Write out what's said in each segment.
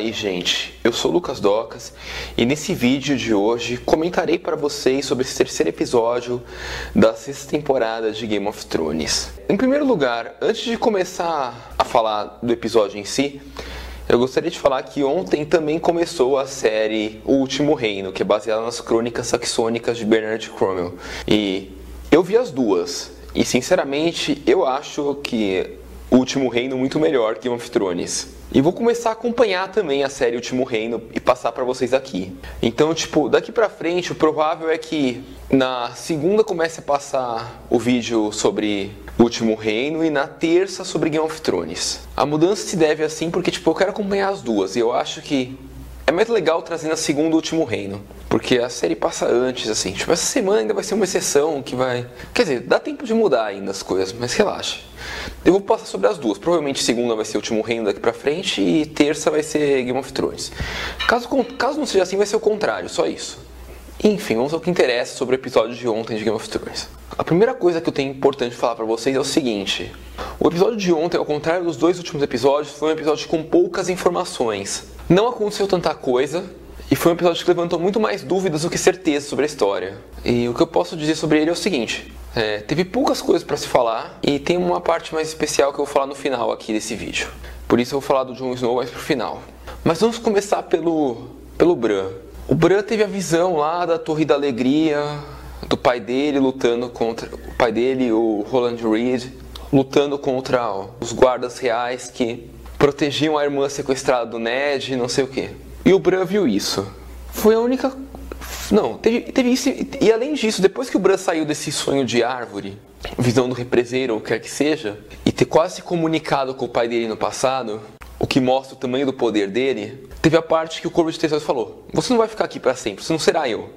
aí, gente, eu sou o Lucas Docas e nesse vídeo de hoje comentarei para vocês sobre esse terceiro episódio da sexta temporada de Game of Thrones. Em primeiro lugar, antes de começar a falar do episódio em si, eu gostaria de falar que ontem também começou a série O Último Reino, que é baseada nas crônicas saxônicas de Bernard Cornwell. E eu vi as duas, e sinceramente eu acho que O Último Reino é muito melhor que Game of Thrones. E vou começar a acompanhar também a série Último Reino e passar pra vocês aqui. Então, daqui pra frente, o provável é que na segunda comece a passar o vídeo sobre O Último Reino e na terça sobre Game of Thrones. A mudança se deve assim porque, eu quero acompanhar as duas e eu acho que é mais legal trazer na segunda O Último Reino. Porque a série passa antes, assim. Essa semana ainda vai ser uma exceção que vai... Quer dizer, dá tempo de mudar ainda as coisas, mas relaxa. Eu vou passar sobre as duas. Provavelmente segunda vai ser O Último Reino daqui pra frente e terça vai ser Game of Thrones. Caso não seja assim, vai ser o contrário, só isso. Enfim, vamos ao que interessa sobre o episódio de ontem de Game of Thrones. A primeira coisa que eu tenho importante falar pra vocês é o seguinte. O episódio de ontem, ao contrário dos dois últimos episódios, foi um episódio com poucas informações. Não aconteceu tanta coisa e foi um episódio que levantou muito mais dúvidas do que certeza sobre a história. E o que eu posso dizer sobre ele é o seguinte. Teve poucas coisas pra se falar e tem uma parte mais especial que eu vou falar no final aqui desse vídeo. Por isso eu vou falar do Jon Snow mais pro final. Mas vamos começar pelo Bran. O Bran teve a visão lá da Torre da Alegria, do pai dele lutando contra... O pai dele, o Roland Reed, lutando contra os guardas reais que protegiam a irmã sequestrada do Ned, não sei o que. E o Bran viu isso. Foi a única... Não, teve isso. E além disso, depois que o Bran saiu desse sonho de árvore, visão do represeiro, ou o que quer que seja, e ter quase se comunicado com o pai dele no passado, o que mostra o tamanho do poder dele, teve a parte que o Corvo de Tesouros falou: você não vai ficar aqui para sempre, você não será eu.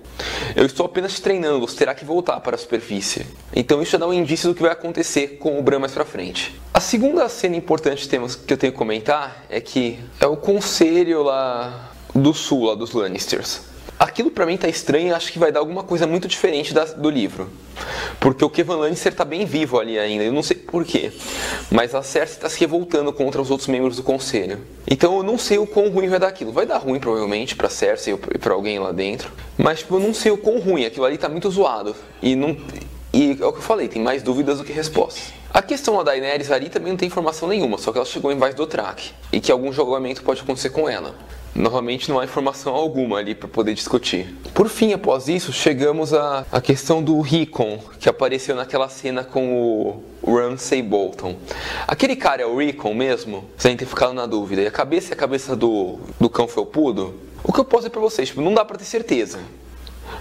Eu estou apenas te treinando, você terá que voltar para a superfície. Então isso já dá um indício do que vai acontecer com o Bran mais pra frente. A segunda cena importante que eu tenho que comentar é que é o conselho lá do sul, lá dos Lannisters. Aquilo pra mim tá estranho e acho que vai dar alguma coisa muito diferente do livro. Porque o Kevan Lannister tá bem vivo ali ainda, eu não sei porquê. Mas a Cersei tá se revoltando contra os outros membros do conselho. Então eu não sei o quão ruim vai dar aquilo. Vai dar ruim provavelmente pra Cersei e pra alguém lá dentro. Mas eu não sei o quão ruim, aquilo ali tá muito zoado. E é o que eu falei, tem mais dúvidas do que respostas. A questão da Daenerys ali também não tem informação nenhuma, só que ela chegou em Vaz Dothraki. E que algum julgamento pode acontecer com ela. Novamente não há informação alguma ali para poder discutir. Por fim, após isso, chegamos à questão do Rickon, que apareceu naquela cena com o Ramsay Bolton. Aquele cara é o Rickon mesmo? Sem ter ficado na dúvida. E a cabeça é a cabeça do cão felpudo? O que eu posso dizer para vocês, não dá para ter certeza.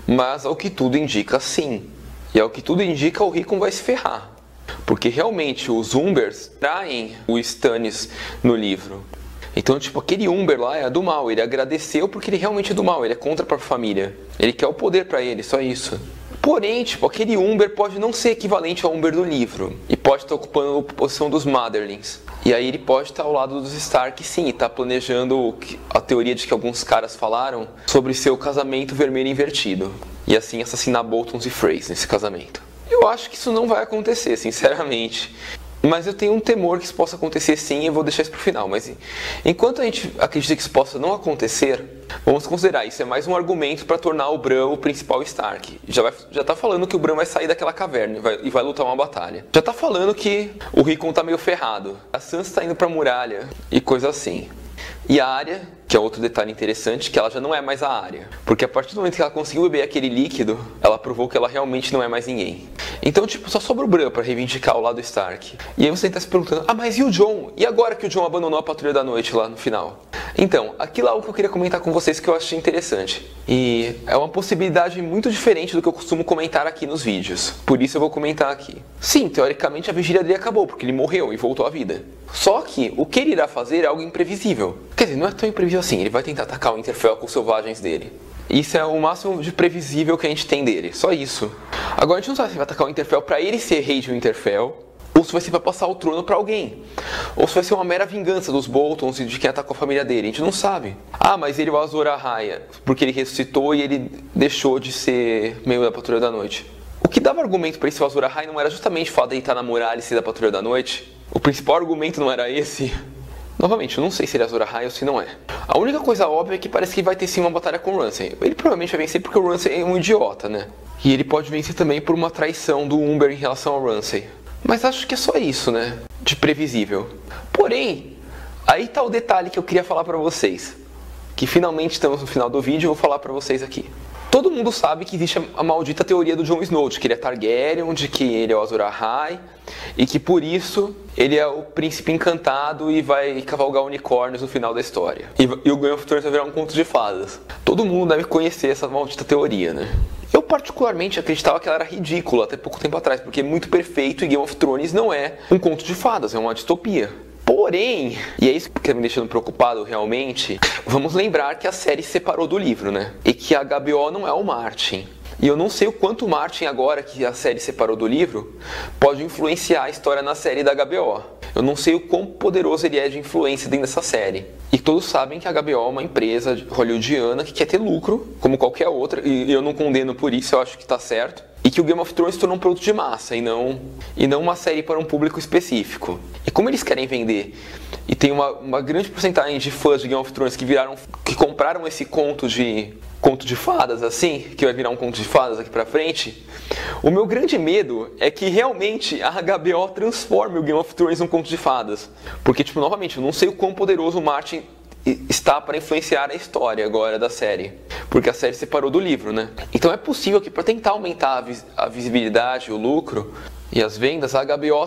Mas ao que tudo indica, sim. E ao que tudo indica, o Rickon vai se ferrar. Porque realmente os Umbers traem o Stannis no livro. Então, aquele Umber lá é do mal, ele agradeceu porque ele realmente é do mal, ele é contra a própria família. Ele quer o poder pra ele, só isso. Porém, aquele Umber pode não ser equivalente ao Umber do livro. E pode estar ocupando a posição dos Motherlings. E aí ele pode estar ao lado dos Stark, sim, e tá planejando a teoria de que alguns caras falaram sobre seu casamento vermelho invertido. E assim assassinar Boltons e Freys nesse casamento. Eu acho que isso não vai acontecer, sinceramente. Mas eu tenho um temor que isso possa acontecer sim e eu vou deixar isso pro final. Mas enquanto a gente acredita que isso possa não acontecer, vamos considerar isso é mais um argumento para tornar o Bran o principal Stark. Já tá falando que o Bran vai sair daquela caverna e vai lutar uma batalha. Já tá falando que o Rickon tá meio ferrado. A Sansa tá indo pra muralha e coisa assim. E a Arya, que é outro detalhe interessante, que ela já não é mais a Arya. Porque a partir do momento que ela conseguiu beber aquele líquido, ela provou que ela realmente não é mais ninguém. Então, só sobra o Bran pra reivindicar o lado Stark. E aí você tá se perguntando, mas e o Jon? E agora que o Jon abandonou a Patrulha da Noite lá no final? Então, aquilo é algo que eu queria comentar com vocês que eu achei interessante. E é uma possibilidade muito diferente do que eu costumo comentar aqui nos vídeos. Por isso eu vou comentar aqui. Sim, teoricamente a vigília dele acabou, porque ele morreu e voltou à vida. Só que o que ele irá fazer é algo imprevisível. Quer dizer, não é tão imprevisível assim, ele vai tentar atacar o Winterfell com os selvagens dele. Isso é o máximo de previsível que a gente tem dele, só isso. Agora a gente não sabe se vai atacar o Winterfell pra ele ser rei de Winterfell, ou se vai ser pra passar o trono pra alguém. Ou se vai ser uma mera vingança dos Boltons e de quem atacou a família dele, a gente não sabe. Mas ele vai Azor Ahai, porque ele ressuscitou e ele deixou de ser membro da Patrulha da Noite. O que dava argumento pra esse Azor Ahai não era justamente o fato de ele estar na muralha e ser da Patrulha da Noite? O principal argumento não era esse? Novamente, eu não sei se ele é Azor Ahai ou se não é. A única coisa óbvia é que parece que vai ter sim uma batalha com o Ramsay. Ele provavelmente vai vencer porque o Ramsay é um idiota, né? E ele pode vencer também por uma traição do Umber em relação ao Ramsay. Mas acho que é só isso, né? De previsível. Porém, aí tá o detalhe que eu queria falar pra vocês. Que finalmente estamos no final do vídeo e eu vou falar pra vocês aqui. Todo mundo sabe que existe a maldita teoria do Jon Snow, de que ele é Targaryen, de que ele é o Azor Ahai, e que por isso ele é o príncipe encantado e vai cavalgar unicórnios no final da história. E o Game of Thrones vai virar um conto de fadas. Todo mundo deve conhecer essa maldita teoria, né? Eu particularmente acreditava que ela era ridícula até pouco tempo atrás, porque é muito perfeito e Game of Thrones não é um conto de fadas, é uma distopia. Porém, e é isso que está me deixando preocupado realmente, vamos lembrar que a série se separou do livro, né? E que a HBO não é o Martin. E eu não sei o quanto o Martin, agora que a série separou do livro, pode influenciar a história na série da HBO. Eu não sei o quão poderoso ele é de influência dentro dessa série. E todos sabem que a HBO é uma empresa hollywoodiana que quer ter lucro, como qualquer outra, e eu não condeno por isso, eu acho que está certo. E que o Game of Thrones se tornou um produto de massa e não uma série para um público específico. E como eles querem vender, e tem uma grande porcentagem de fãs de Game of Thrones que compraram esse conto de fadas, assim, que vai virar um conto de fadas aqui pra frente, o meu grande medo é que realmente a HBO transforme o Game of Thrones num conto de fadas. Porque, tipo, novamente, eu não sei o quão poderoso o Martin está para influenciar a história agora da série, porque a série separou do livro, né? Então é possível que para tentar aumentar a visibilidade, o lucro e as vendas, a HBO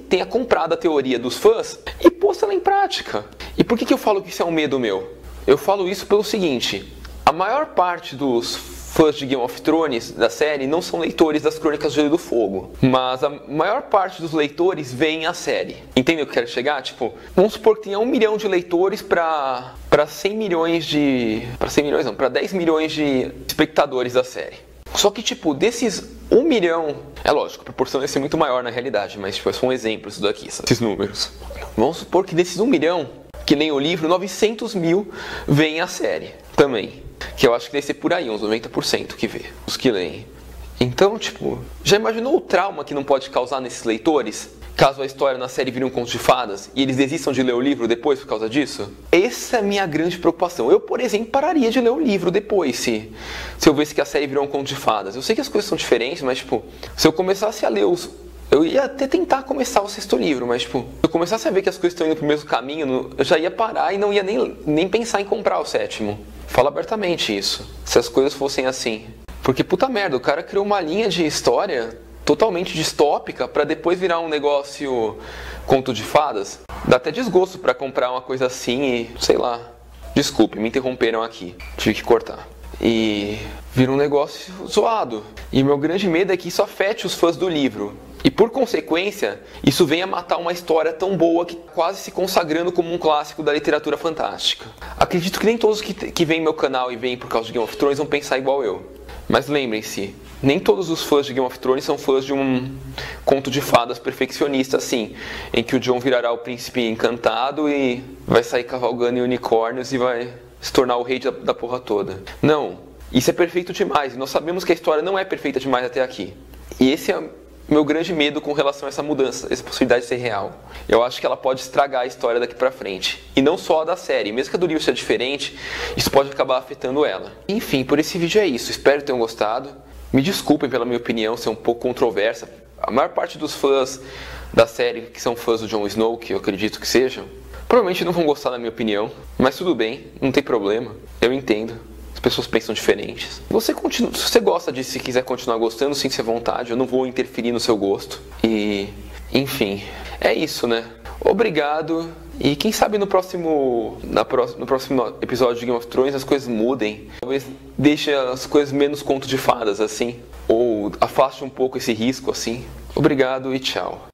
tenha comprado a teoria dos fãs e posto ela em prática. E por que eu falo que isso é um medo meu? Eu falo isso pelo seguinte: a maior parte dos fãs de Game of Thrones, da série, não são leitores das Crônicas do Gelo e do Fogo. Mas a maior parte dos leitores veem a série. Entendeu o que eu quero chegar? Tipo, vamos supor que tenha 1 milhão de leitores para 100 milhões de... Para 100 milhões não, para 10 milhões de espectadores da série. Só que, tipo, desses 1 milhão... É lógico, a proporção ia ser muito maior na realidade, mas, tipo, é só um exemplo isso daqui, esses números. Vamos supor que desses 1 milhão, que nem o livro, 900 mil veem a série também. Que eu acho que deve ser por aí, uns 90% que vê, os que leem. Então, tipo, já imaginou o trauma que não pode causar nesses leitores? Caso a história na série vire um conto de fadas e eles desistam de ler o livro depois por causa disso? Essa é a minha grande preocupação. Eu, por exemplo, pararia de ler o livro depois, se eu visse que a série virou um conto de fadas. Eu sei que as coisas são diferentes, mas, tipo, se eu começasse a ler eu ia até tentar começar o 6º livro, mas, tipo, se eu começasse a ver que as coisas estão indo pro mesmo caminho, eu já ia parar e não ia nem pensar em comprar o 7º. Fala abertamente isso, se as coisas fossem assim. Porque, puta merda, o cara criou uma linha de história totalmente distópica pra depois virar um negócio conto de fadas. Dá até desgosto pra comprar uma coisa assim e, sei lá. Desculpe, me interromperam aqui, tive que cortar. E vira um negócio zoado. E meu grande medo é que isso afete os fãs do livro. E por consequência, isso venha matar uma história tão boa que quase se consagrando como um clássico da literatura fantástica. Acredito que nem todos que vêm no meu canal e vêm por causa de Game of Thrones vão pensar igual eu. Mas lembrem-se, nem todos os fãs de Game of Thrones são fãs de um conto de fadas perfeccionista assim, em que o Jon virará o príncipe encantado e vai sair cavalgando em unicórnios e vai se tornar o rei da porra toda. Não, isso é perfeito demais e nós sabemos que a história não é perfeita demais até aqui. E esse é meu grande medo com relação a essa mudança, essa possibilidade de ser real. Eu acho que ela pode estragar a história daqui pra frente. E não só a da série, mesmo que a do livro seja diferente, isso pode acabar afetando ela. Enfim, por esse vídeo é isso. Espero que tenham gostado. Me desculpem pela minha opinião ser um pouco controversa. A maior parte dos fãs da série, que são fãs do Jon Snow, que eu acredito que sejam, provavelmente não vão gostar da minha opinião. Mas tudo bem, não tem problema. Eu entendo. As pessoas pensam diferentes. Se você gosta disso, se quiser continuar gostando, sinta-se à vontade. Eu não vou interferir no seu gosto. E, enfim, é isso, né? Obrigado. E quem sabe no próximo episódio de Game of Thrones as coisas mudem. Talvez deixe as coisas menos conto de fadas, assim. Ou afaste um pouco esse risco, assim. Obrigado e tchau.